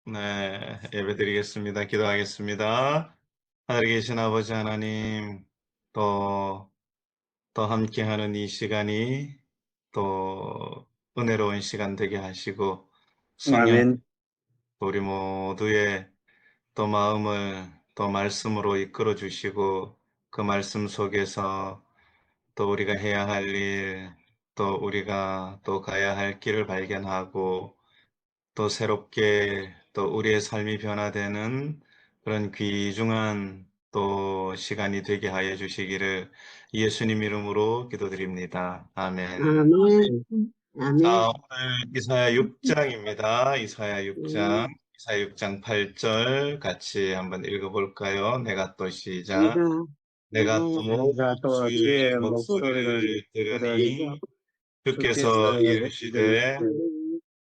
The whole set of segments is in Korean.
네, 예배드리겠습니다. 기도하겠습니다. 하늘에 계신 아버지 하나님, 또, 또 함께하는 이 시간이 또 은혜로운 시간 되게 하시고, 성령, 아멘. 우리 모두의 또 마음을 또 말씀으로 이끌어 주시고, 그 말씀 속에서 또 우리가 해야 할 일, 또 우리가 또 가야 할 길을 발견하고, 또 새롭게 또 우리의 삶이 변화되는 그런 귀중한 또 시간이 되게 하여 주시기를 예수님 이름으로 기도드립니다. 아멘. 아멘. 아멘. 자, 오늘 이사야 6장입니다. 이사야 6장, 네. 이사야 6장 8절 같이 한번 읽어볼까요? 내가 또 시작. 내가 내가 또 우리가 또 주의 주의 목소리를 목소리를 들으니 들으니 주께서 주께서 이르시되 이르시되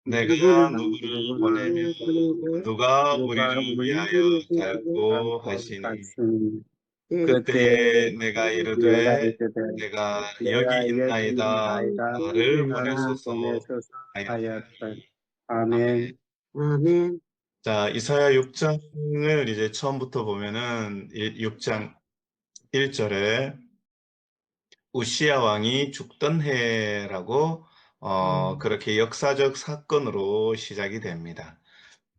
내가 누구를 누구를 보내며 보내고 누가 우리를 누가 위하여 우리를 갈고 알고 하시니 하시니 그때에 그때 내가 내가 이르되 이르되 내가 여기 내가 여기 있나이다 있나이다 나를 나를 보내소서 보내소서 하였다. 하였더니 아멘. 아멘. 아멘. 자, 이사야 6장을 이제 처음부터 보면은 6장 1절에 우시야 왕이 죽던 해라고 그렇게 역사적 사건으로 시작이 됩니다.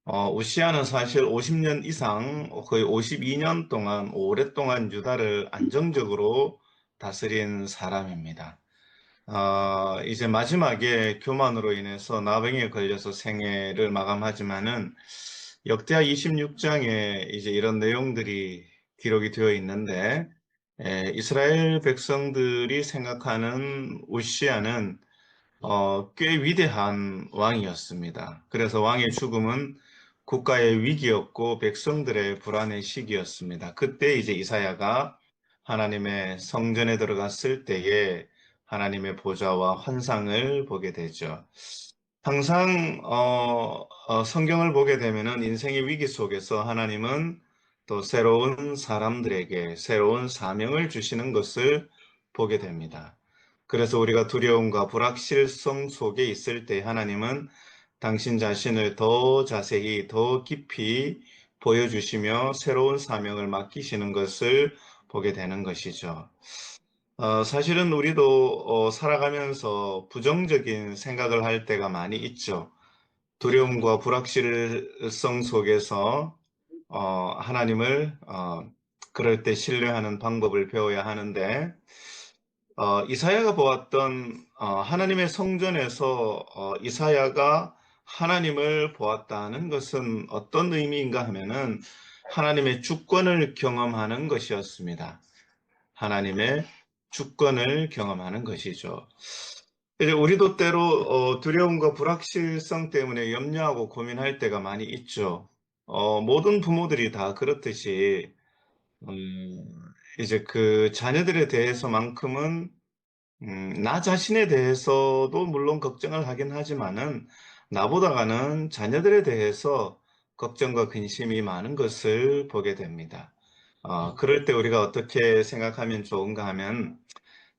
우시아는 사실 50년 이상, 거의 52년 동안, 오랫동안 유다를 안정적으로 다스린 사람입니다. 이제 마지막에 교만으로 인해서 나병에 걸려서 생애를 마감하지만은 역대하 26장에 이제 이런 내용들이 기록이 되어 있는데, 이스라엘 백성들이 생각하는 우시아는 꽤 위대한 왕이었습니다. 그래서 왕의 죽음은 국가의 위기였고 백성들의 불안의 시기였습니다. 그때 이제 이사야가 하나님의 성전에 들어갔을 때에 하나님의 보좌와 환상을 보게 되죠. 항상 성경을 보게 되면은 인생의 위기 속에서 하나님은 또 새로운 사람들에게 새로운 사명을 주시는 것을 보게 됩니다. 그래서 우리가 두려움과 불확실성 속에 있을 때 하나님은 당신 자신을 더 자세히, 더 깊이 보여주시며 새로운 사명을 맡기시는 것을 보게 되는 것이죠. 사실은 우리도 살아가면서 부정적인 생각을 할 때가 많이 있죠. 두려움과 불확실성 속에서 하나님을 그럴 때 신뢰하는 방법을 배워야 하는데 이사야가 보았던 하나님의 성전에서 이사야가 하나님을 보았다는 것은 어떤 의미인가 하면은 하나님의 주권을 경험하는 것이었습니다. 하나님의 주권을 경험하는 것이죠. 이제 우리도 때로 두려움과 불확실성 때문에 염려하고 고민할 때가 많이 있죠. 모든 부모들이 다 그렇듯이 이제 그 자녀들에 대해서만큼은 나 자신에 대해서도 물론 걱정을 하긴 하지만은 나보다가는 자녀들에 대해서 걱정과 근심이 많은 것을 보게 됩니다. 그럴 때 우리가 어떻게 생각하면 좋은가 하면,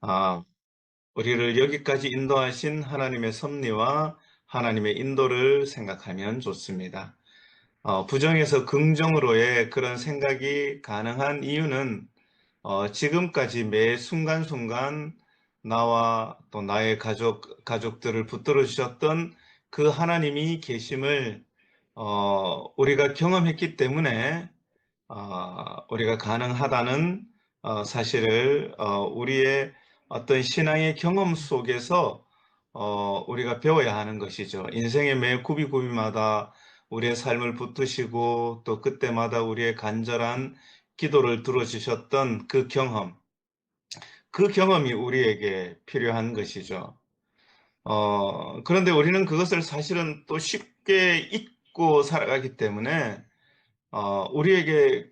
아, 우리를 여기까지 인도하신 하나님의 섭리와 하나님의 인도를 생각하면 좋습니다. 부정에서 긍정으로의 그런 생각이 가능한 이유는 지금까지 매 순간순간 나와 또 나의 가족들을 붙들어 주셨던 그 하나님이 계심을 우리가 경험했기 때문에 우리가 가능하다는 사실을 우리의 어떤 신앙의 경험 속에서 우리가 배워야 하는 것이죠. 인생의 매 구비구비마다 우리의 삶을 붙드시고 또 그때마다 우리의 간절한 기도를 들어주셨던 그 경험이 우리에게 필요한 것이죠. 그런데 우리는 그것을 사실은 또 쉽게 잊고 살아가기 때문에 우리에게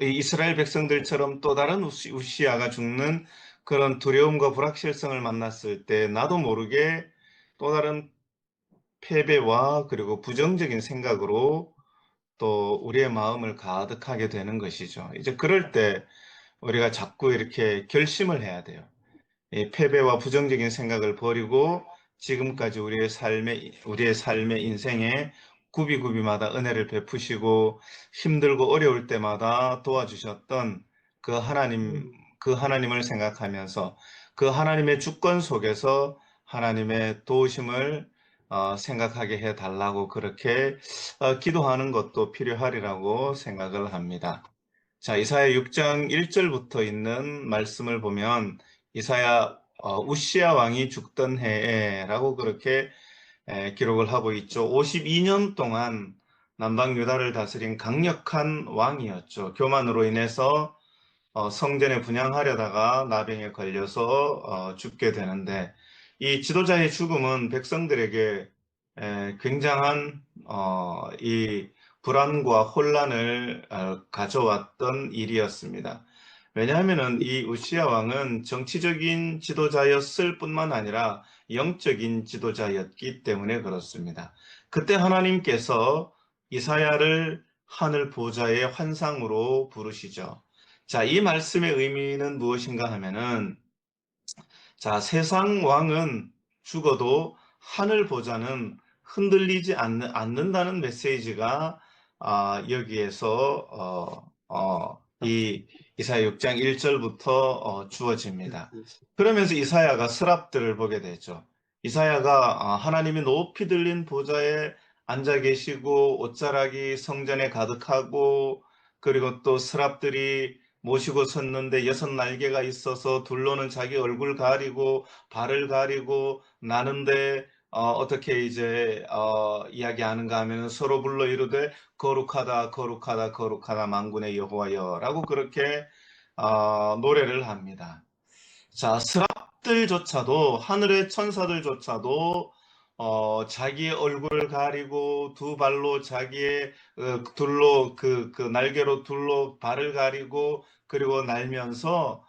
이 이스라엘 백성들처럼 또 다른 우시아가 죽는 그런 두려움과 불확실성을 만났을 때 나도 모르게 또 다른 패배와 그리고 부정적인 생각으로 또 우리의 마음을 가득하게 되는 것이죠. 이제 그럴 때 우리가 자꾸 이렇게 결심을 해야 돼요. 이 패배와 부정적인 생각을 버리고 지금까지 우리의 삶의 인생에 구비구비마다 은혜를 베푸시고 힘들고 어려울 때마다 도와주셨던 그 하나님을 생각하면서 그 하나님의 주권 속에서 하나님의 도우심을 생각하게 해달라고 그렇게 기도하는 것도 필요하리라고 생각을 합니다. 자, 이사야 6장 1절부터 있는 말씀을 보면 이사야 우시야 왕이 죽던 해에라고 그렇게 기록을 하고 있죠. 52년 동안 남방 유다를 다스린 강력한 왕이었죠. 교만으로 인해서 성전에 분향하려다가 나병에 걸려서 죽게 되는데 이 지도자의 죽음은 백성들에게 굉장한 이 불안과 혼란을 가져왔던 일이었습니다. 왜냐하면 이 우시야 왕은 정치적인 지도자였을 뿐만 아니라 영적인 지도자였기 때문에 그렇습니다. 그때 하나님께서 이사야를 하늘 보좌의 환상으로 부르시죠. 자, 이 말씀의 의미는 무엇인가 하면은, 자, 세상 왕은 죽어도 하늘 보좌는 흔들리지 않는다는 메시지가 여기에서 이 이사야 6장 1절부터 주어집니다. 그러면서 이사야가 스랍들을 보게 되죠. 이사야가 하나님이 높이 들린 보좌에 앉아 계시고 옷자락이 성전에 가득하고 그리고 또 스랍들이 모시고 섰는데 6날개가 있어서 둘로는 자기 얼굴 가리고 발을 가리고 나는데 어떻게 이제 이야기하는가 하면 서로 불러 이르되 거룩하다 거룩하다 거룩하다 만군의 여호와여라고 그렇게 노래를 합니다. 자, 스랍들조차도 하늘의 천사들조차도 자기의 얼굴을 가리고 두 발로 자기의 둘로 그 날개로 둘로 발을 가리고 그리고 날면서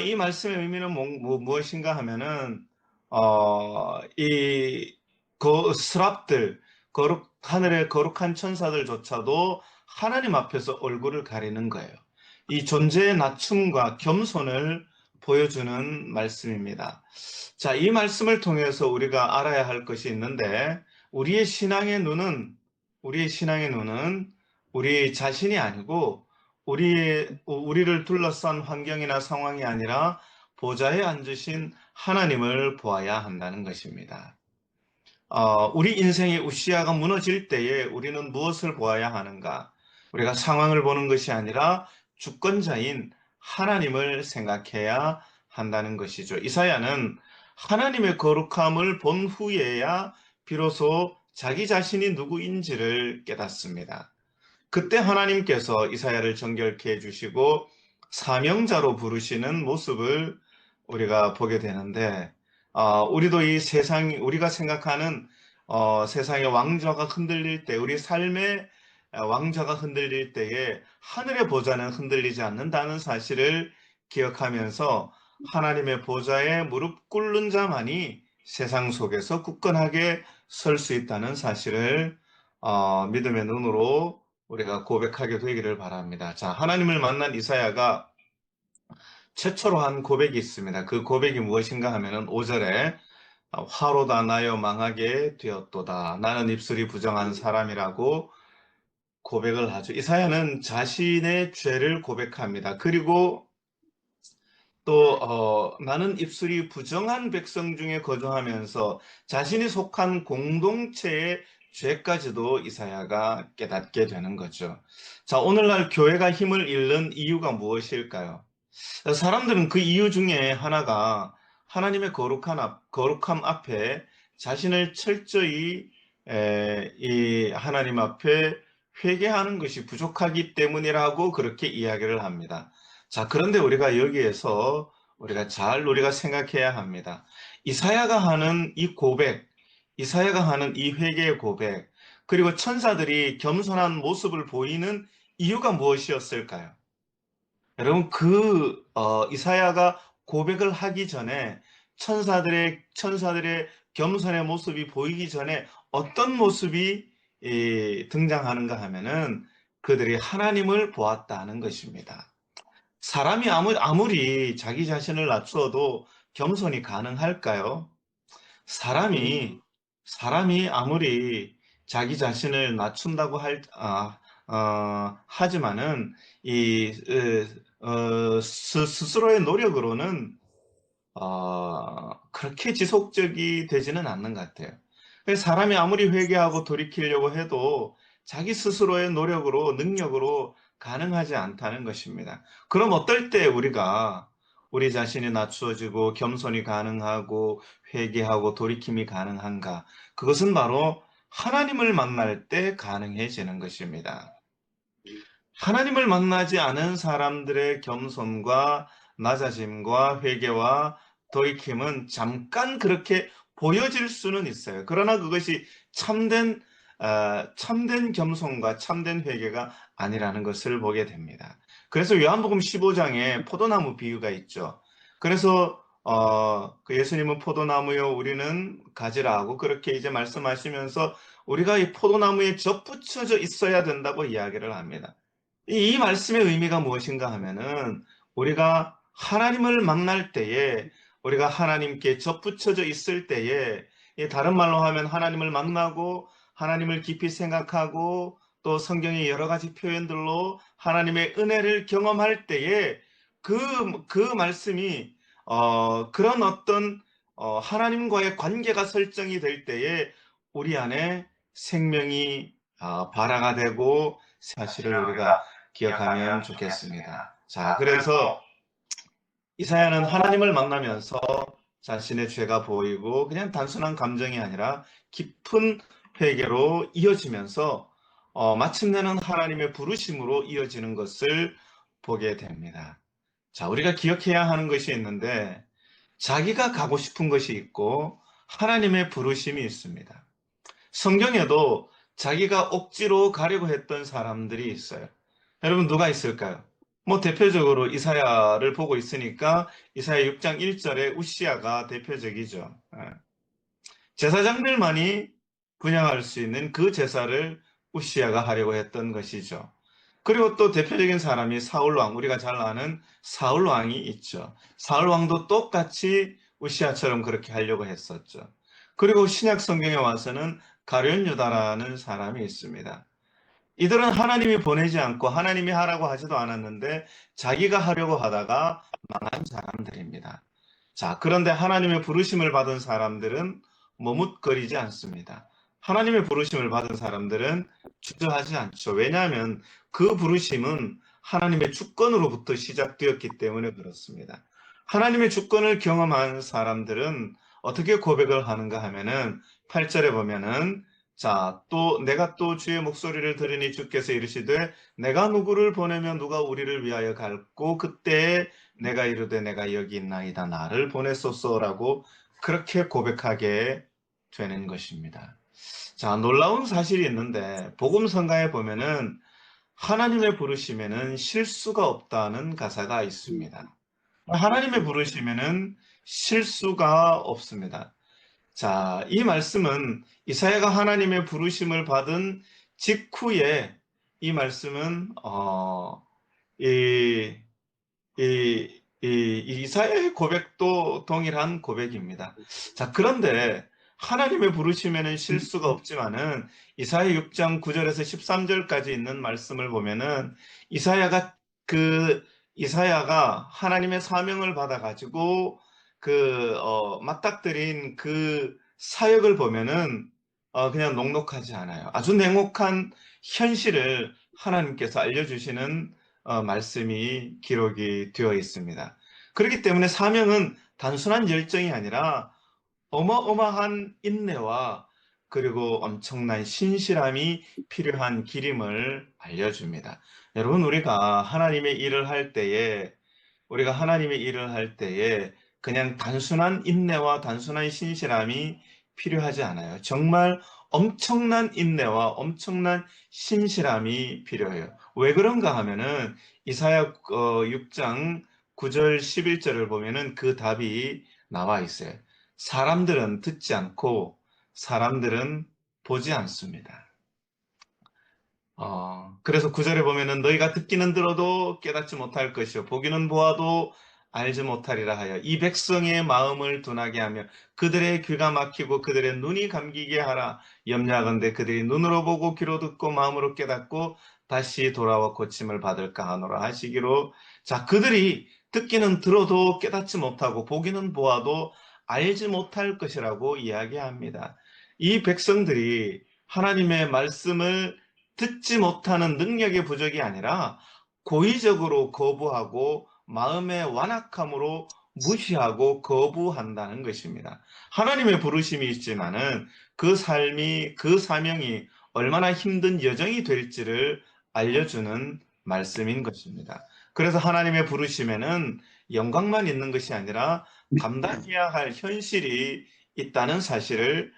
이 말씀의 의미는 무엇인가 하면은 이 스랍들 하늘의 거룩한 천사들조차도 하나님 앞에서 얼굴을 가리는 거예요. 이 존재의 낮춤과 겸손을 보여주는 말씀입니다. 자, 이 말씀을 통해서 우리가 알아야 할 것이 있는데 우리의 신앙의 눈은 우리 자신이 아니고 우리를 둘러싼 환경이나 상황이 아니라 보좌에 앉으신 하나님을 보아야 한다는 것입니다. 우리 인생의 우시아가 무너질 때에 우리는 무엇을 보아야 하는가? 우리가 상황을 보는 것이 아니라 주권자인 하나님을 생각해야 한다는 것이죠. 이사야는 하나님의 거룩함을 본 후에야 비로소 자기 자신이 누구인지를 깨닫습니다. 그때 하나님께서 이사야를 정결케 해주시고 사명자로 부르시는 모습을 우리가 보게 되는데 우리도 이 우리가 생각하는 세상의 왕좌가 흔들릴 때 우리 삶의 왕좌가 흔들릴 때에 하늘의 보좌는 흔들리지 않는다는 사실을 기억하면서 하나님의 보좌에 무릎 꿇는 자만이 세상 속에서 굳건하게 설 수 있다는 사실을 믿음의 눈으로 우리가 고백하게 되기를 바랍니다. 자, 하나님을 만난 이사야가 최초로 한 고백이 있습니다. 그 고백이 무엇인가 하면은 5절에 화로다 나여 망하게 되었도다. 나는 입술이 부정한 사람이라고 고백을 하죠. 이사야는 자신의 죄를 고백합니다. 그리고 또 나는 입술이 부정한 백성 중에 거주하면서 자신이 속한 공동체의 죄까지도 이사야가 깨닫게 되는 거죠. 자, 오늘날 교회가 힘을 잃는 이유가 무엇일까요? 사람들은 그 이유 중에 하나가 하나님의 거룩함 앞에 자신을 철저히 이 하나님 앞에 회개하는 것이 부족하기 때문이라고 그렇게 이야기를 합니다. 자, 그런데 우리가 여기에서 우리가 생각해야 합니다. 이사야가 하는 이 고백, 이사야가 하는 이 회개의 고백, 그리고 천사들이 겸손한 모습을 보이는 이유가 무엇이었을까요? 여러분, 이사야가 고백을 하기 전에 천사들의 겸손의 모습이 보이기 전에 어떤 모습이 등장하는가 하면은 그들이 하나님을 보았다는 것입니다. 사람이 아무리 자기 자신을 낮추어도 겸손이 가능할까요? 사람이 아무리 자기 자신을 낮춘다고 하지만은 스스로의 노력으로는 그렇게 지속적이 되지는 않는 것 같아요. 그래서 사람이 아무리 회개하고 돌이키려고 해도 자기 스스로의 노력으로, 능력으로 가능하지 않다는 것입니다. 그럼 어떨 때 우리가 우리 자신이 낮추어지고 겸손이 가능하고 회개하고 돌이킴이 가능한가? 그것은 바로 하나님을 만날 때 가능해지는 것입니다. 하나님을 만나지 않은 사람들의 겸손과 낮아짐과 회개와 돌이킴은 잠깐 그렇게 보여질 수는 있어요. 그러나 그것이 참된 겸손과 참된 회개가 아니라는 것을 보게 됩니다. 그래서 요한복음 15장에 포도나무 비유가 있죠. 그래서 그 예수님은 포도나무요 우리는 가지라 하고 그렇게 이제 말씀하시면서 우리가 이 포도나무에 접붙여져 있어야 된다고 이야기를 합니다. 이 말씀의 의미가 무엇인가 하면은 우리가 하나님을 만날 때에 우리가 하나님께 접붙여져 있을 때에 다른 말로 하면 하나님을 만나고 하나님을 깊이 생각하고 또 성경의 여러 가지 표현들로 하나님의 은혜를 경험할 때에 그 말씀이 그런 어떤 하나님과의 관계가 설정이 될 때에 우리 안에 생명이 발화가 되고 사실을 우리가 기억하면 좋겠습니다. 자, 그래서 이사야는 하나님을 만나면서 자신의 죄가 보이고 그냥 단순한 감정이 아니라 깊은 회개로 이어지면서 마침내는 하나님의 부르심으로 이어지는 것을 보게 됩니다. 자, 우리가 기억해야 하는 것이 있는데 자기가 가고 싶은 것이 있고 하나님의 부르심이 있습니다. 성경에도 자기가 억지로 가려고 했던 사람들이 있어요. 여러분 누가 있을까요? 뭐 대표적으로 이사야를 보고 있으니까 이사야 6장 1절에 우시야가 대표적이죠. 제사장들만이 분향할 수 있는 그 제사를 우시야가 하려고 했던 것이죠. 그리고 또 대표적인 사람이 사울왕, 우리가 잘 아는 사울왕이 있죠. 사울왕도 똑같이 우시야처럼 그렇게 하려고 했었죠. 그리고 신약 성경에 와서는 가룟 유다라는 사람이 있습니다. 이들은 하나님이 보내지 않고 하나님이 하라고 하지도 않았는데 자기가 하려고 하다가 망한 사람들입니다. 자, 그런데 하나님의 부르심을 받은 사람들은 머뭇거리지 않습니다. 하나님의 부르심을 받은 사람들은 주저하지 않죠. 왜냐하면 그 부르심은 하나님의 주권으로부터 시작되었기 때문에 그렇습니다. 하나님의 주권을 경험한 사람들은 어떻게 고백을 하는가 하면은 8절에 보면은 자, 또 내가 또 주의 목소리를 들으니 주께서 이르시되 내가 누구를 보내면 누가 우리를 위하여 갈고 그때에 내가 이르되 내가 여기 있나이다 나를 보냈소서라고 그렇게 고백하게 되는 것입니다. 자, 놀라운 사실이 있는데 복음성가에 보면은 하나님의 부르심에는 실수가 없다는 가사가 있습니다. 하나님의 부르심에는 실수가 없습니다. 자, 이 말씀은 이사야가 하나님의 부르심을 받은 직후에 이 말씀은 이, 이사야의 고백도 동일한 고백입니다. 자, 그런데 하나님의 부르심에는 실수가 없지만은 이사야 6장 9절에서 13절까지 있는 말씀을 보면은 이사야가 하나님의 사명을 받아가지고 맞닥뜨린 그 사역을 보면은 그냥 녹록하지 않아요. 아주 냉혹한 현실을 하나님께서 알려주시는 말씀이 기록이 되어 있습니다. 그렇기 때문에 사명은 단순한 열정이 아니라 어마어마한 인내와 그리고 엄청난 신실함이 필요한 길임을 알려줍니다. 여러분, 우리가 하나님의 일을 할 때에 그냥 단순한 인내와 단순한 신실함이 필요하지 않아요. 정말 엄청난 인내와 엄청난 신실함이 필요해요. 왜 그런가 하면은 이사야 6장 9절 11절을 보면은 그 답이 나와 있어요. 사람들은 듣지 않고 사람들은 보지 않습니다. 그래서 9절에 보면은 너희가 듣기는 들어도 깨닫지 못할 것이요 보기는 보아도 알지 못하리라 하여 이 백성의 마음을 둔하게 하며 그들의 귀가 막히고 그들의 눈이 감기게 하라. 염려하건대 그들이 눈으로 보고 귀로 듣고 마음으로 깨닫고 다시 돌아와 고침을 받을까 하노라 하시기로. 자, 그들이 듣기는 들어도 깨닫지 못하고 보기는 보아도 알지 못할 것이라고 이야기합니다. 이 백성들이 하나님의 말씀을 듣지 못하는 능력의 부족이 아니라 고의적으로 거부하고 마음의 완악함으로 무시하고 거부한다는 것입니다. 하나님의 부르심이 있지만은 그 삶이, 그 사명이 얼마나 힘든 여정이 될지를 알려주는 말씀인 것입니다. 그래서 하나님의 부르심에는 영광만 있는 것이 아니라 감당해야 할 현실이 있다는 사실을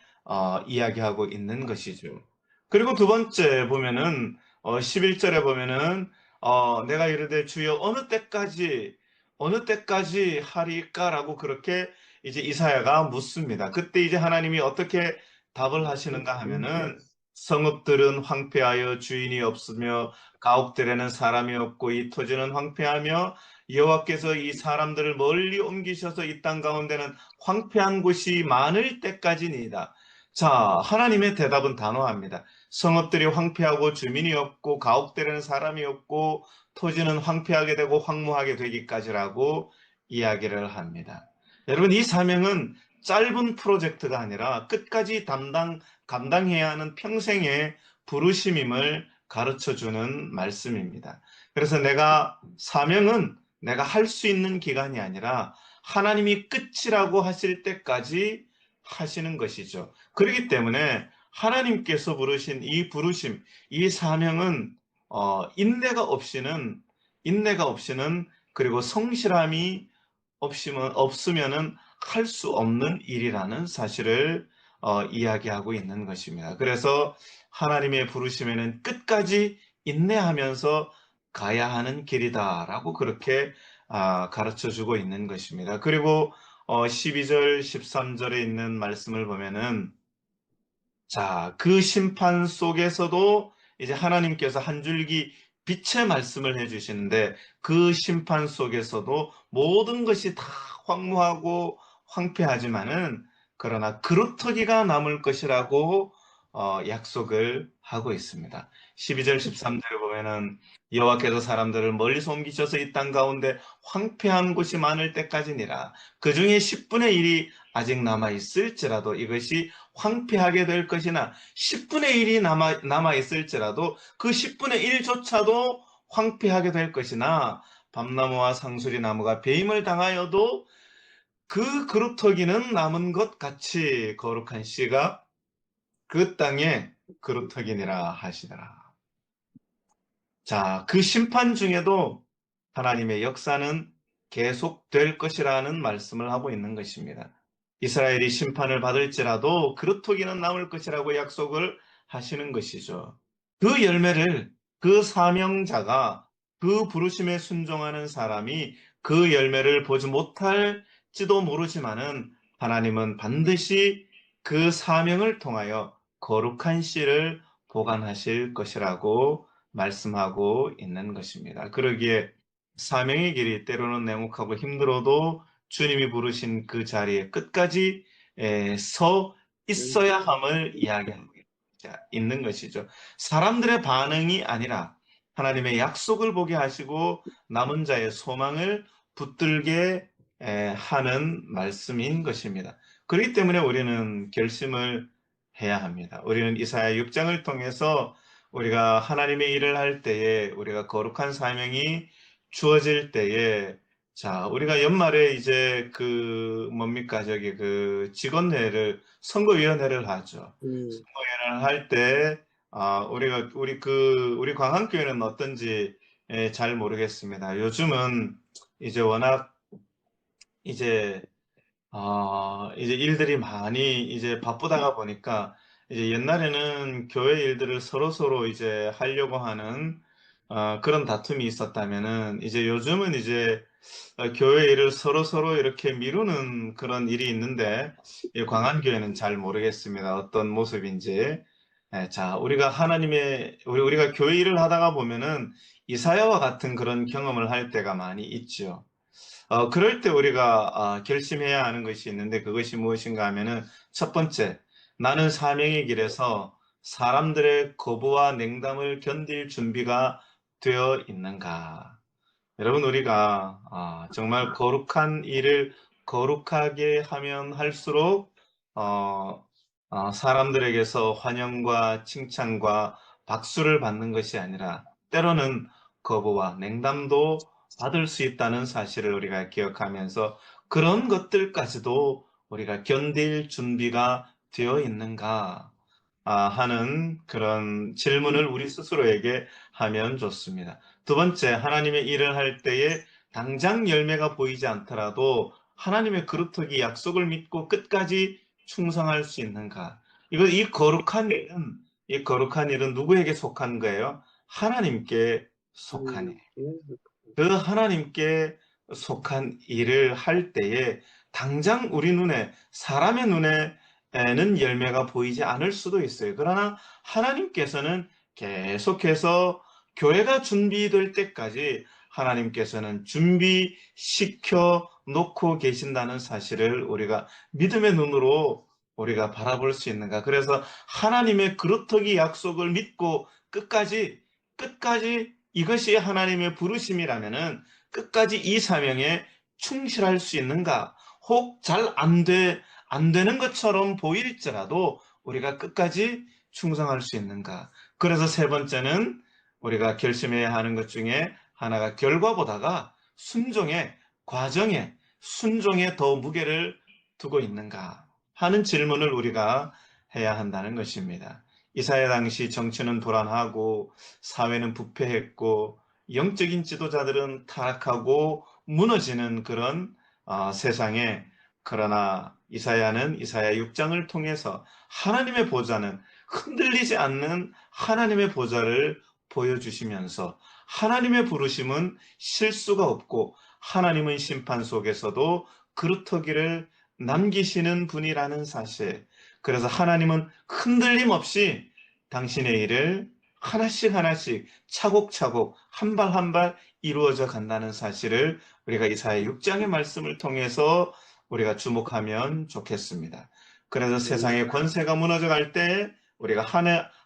이야기하고 있는 것이죠. 그리고 두 번째 보면은 11절에 보면은 내가 이르되 주여 어느 때까지 하리까라고 그렇게 이제 이사야가 묻습니다. 그때 이제 하나님이 어떻게 답을 하시는가 하면은 성읍들은 황폐하여 주인이 없으며 가옥들에는 사람이 없고 이 토지는 황폐하며 여호와께서 이 사람들을 멀리 옮기셔서 이 땅 가운데는 황폐한 곳이 많을 때까지니이다. 자, 하나님의 대답은 단호합니다. 성읍들이 황폐하고 주민이 없고 가옥들에는 사람이 없고 토지는 황폐하게 되고 황무하게 되기까지라고 이야기를 합니다. 여러분, 이 사명은 짧은 프로젝트가 아니라 끝까지 감당해야 하는 평생의 부르심임을 가르쳐주는 말씀입니다. 그래서 사명은 내가 할 수 있는 기간이 아니라 하나님이 끝이라고 하실 때까지 하시는 것이죠. 그렇기 때문에 하나님께서 부르신 이 부르심, 이 사명은 인내가 없이는 그리고 성실함이 없으면은 할 수 없는 일이라는 사실을 이야기하고 있는 것입니다. 그래서 하나님의 부르심에는 끝까지 인내하면서 가야 하는 길이다라고 그렇게 가르쳐 주고 있는 것입니다. 그리고 12절, 13절에 있는 말씀을 보면은 자, 그 심판 속에서도 이제 하나님께서 한 줄기 빛의 말씀을 해주시는데 그 심판 속에서도 모든 것이 다 황무하고 황폐하지만은 그러나 그루터기가 남을 것이라고 약속을 하고 있습니다. 12절, 13절에 보면은 여호와께서 사람들을 멀리서 옮기셔서 이 땅 가운데 황폐한 곳이 많을 때까지니라. 그 중에 10분의 1이 아직 남아 있을지라도 이것이 황폐하게 될 것이나 10분의 1이 남아 있을지라도 그 10분의 1조차도 황폐하게 될 것이나 밤나무와 상수리 나무가 배임을 당하여도 그 그루터기는 남은 것 같이 거룩한 씨가 그 땅에 그루터기니라 하시더라. 자, 그 심판 중에도 하나님의 역사는 계속될 것이라는 말씀을 하고 있는 것입니다. 이스라엘이 심판을 받을지라도 그루터기는 남을 것이라고 약속을 하시는 것이죠. 그 열매를 그 사명자가 그 부르심에 순종하는 사람이 그 열매를 보지 못할지도 모르지만은 하나님은 반드시 그 사명을 통하여 거룩한 씨를 보관하실 것이라고 말씀하고 있는 것입니다. 그러기에 사명의 길이 때로는 냉혹하고 힘들어도 주님이 부르신 그 자리에 끝까지 서 있어야 함을 이야기하고 있는 것이죠. 사람들의 반응이 아니라 하나님의 약속을 보게 하시고 남은 자의 소망을 붙들게 하는 말씀인 것입니다. 그렇기 때문에 우리는 결심을 해야 합니다. 우리는 이사야 6장을 통해서 우리가 하나님의 일을 할 때에 우리가 거룩한 사명이 주어질 때에 자, 우리가 연말에 이제 선거위원회를 하죠. 선거위원회를 할 때, 우리 광안교회는 어떤지 잘 모르겠습니다. 요즘은 이제 워낙 이제 이제 일들이 많이 이제 바쁘다가 보니까 이제 옛날에는 교회 일들을 서로서로 이제 하려고 하는 그런 다툼이 있었다면은 이제 요즘은 이제 교회 일을 서로서로 이렇게 미루는 그런 일이 있는데 이 광안교회는 잘 모르겠습니다. 어떤 모습인지. 자, 우리가 교회 일을 하다가 보면은 이사야와 같은 그런 경험을 할 때가 많이 있죠. 그럴 때 우리가 결심해야 하는 것이 있는데 그것이 무엇인가 하면은 첫 번째, 나는 사명의 길에서 사람들의 거부와 냉담을 견딜 준비가 되어 있는가? 여러분, 우리가 정말 거룩한 일을 거룩하게 하면 할수록 사람들에게서 환영과 칭찬과 박수를 받는 것이 아니라 때로는 거부와 냉담도 받을 수 있다는 사실을 우리가 기억하면서 그런 것들까지도 우리가 견딜 준비가 되어 있는가 하는 그런 질문을 우리 스스로에게 하면 좋습니다. 두 번째, 하나님의 일을 할 때에 당장 열매가 보이지 않더라도 하나님의 그루터기 약속을 믿고 끝까지 충성할 수 있는가? 이 거룩한 일은 누구에게 속한 거예요? 하나님께 속한 일. 그 하나님께 속한 일을 할 때에 당장 우리 눈에, 사람의 눈에는 열매가 보이지 않을 수도 있어요. 그러나 하나님께서는 계속해서 교회가 준비될 때까지 하나님께서는 준비시켜 놓고 계신다는 사실을 우리가 믿음의 눈으로 우리가 바라볼 수 있는가. 그래서 하나님의 그루터기 약속을 믿고 끝까지 이것이 하나님의 부르심이라면은 끝까지 이 사명에 충실할 수 있는가? 혹 잘 안 되는 것처럼 보일지라도 우리가 끝까지 충성할 수 있는가? 그래서 세 번째는 우리가 결심해야 하는 것 중에 하나가 결과보다가 순종에 더 무게를 두고 있는가 하는 질문을 우리가 해야 한다는 것입니다. 이사야 당시 정치는 불안하고 사회는 부패했고 영적인 지도자들은 타락하고 무너지는 그런 세상에, 그러나 이사야는 이사야 6장을 통해서 하나님의 보좌는 흔들리지 않는 하나님의 보좌를 보여주시면서 하나님의 부르심은 실수가 없고 하나님은 심판 속에서도 그루터기를 남기시는 분이라는 사실, 그래서 하나님은 흔들림 없이 당신의 일을 하나씩 차곡차곡 한 발 한 발 이루어져 간다는 사실을 우리가 이사야 6장의 말씀을 통해서 우리가 주목하면 좋겠습니다. 그래서 세상의 권세가 무너져 갈 때 우리가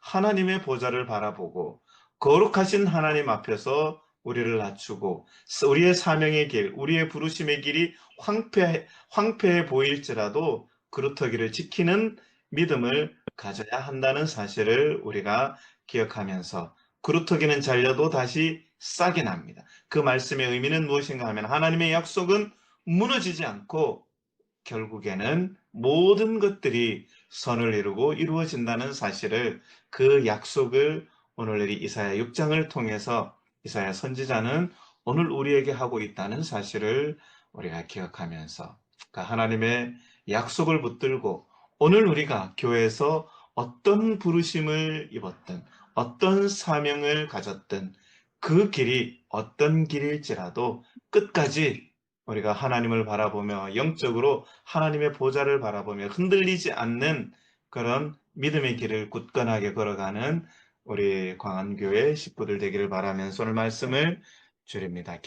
하나님의 보좌를 바라보고 거룩하신 하나님 앞에서 우리를 낮추고 우리의 사명의 길, 우리의 부르심의 길이 황폐해 보일지라도 그루터기를 지키는 믿음을 가져야 한다는 사실을 우리가 기억하면서 그루터기는 잘려도 다시 싹이 납니다. 그 말씀의 의미는 무엇인가 하면 하나님의 약속은 무너지지 않고 결국에는 모든 것들이 선을 이루고 이루어진다는 사실을, 그 약속을 오늘 이 이사야 6장을 통해서 이사야 선지자는 오늘 우리에게 하고 있다는 사실을 우리가 기억하면서 하나님의 약속을 붙들고 오늘 우리가 교회에서 어떤 부르심을 입었든 어떤 사명을 가졌든 그 길이 어떤 길일지라도 끝까지 우리가 하나님을 바라보며 영적으로 하나님의 보좌를 바라보며 흔들리지 않는 그런 믿음의 길을 굳건하게 걸어가는 우리 광안교회 식구들 되기를 바라면서 오늘 말씀을 줄입니다.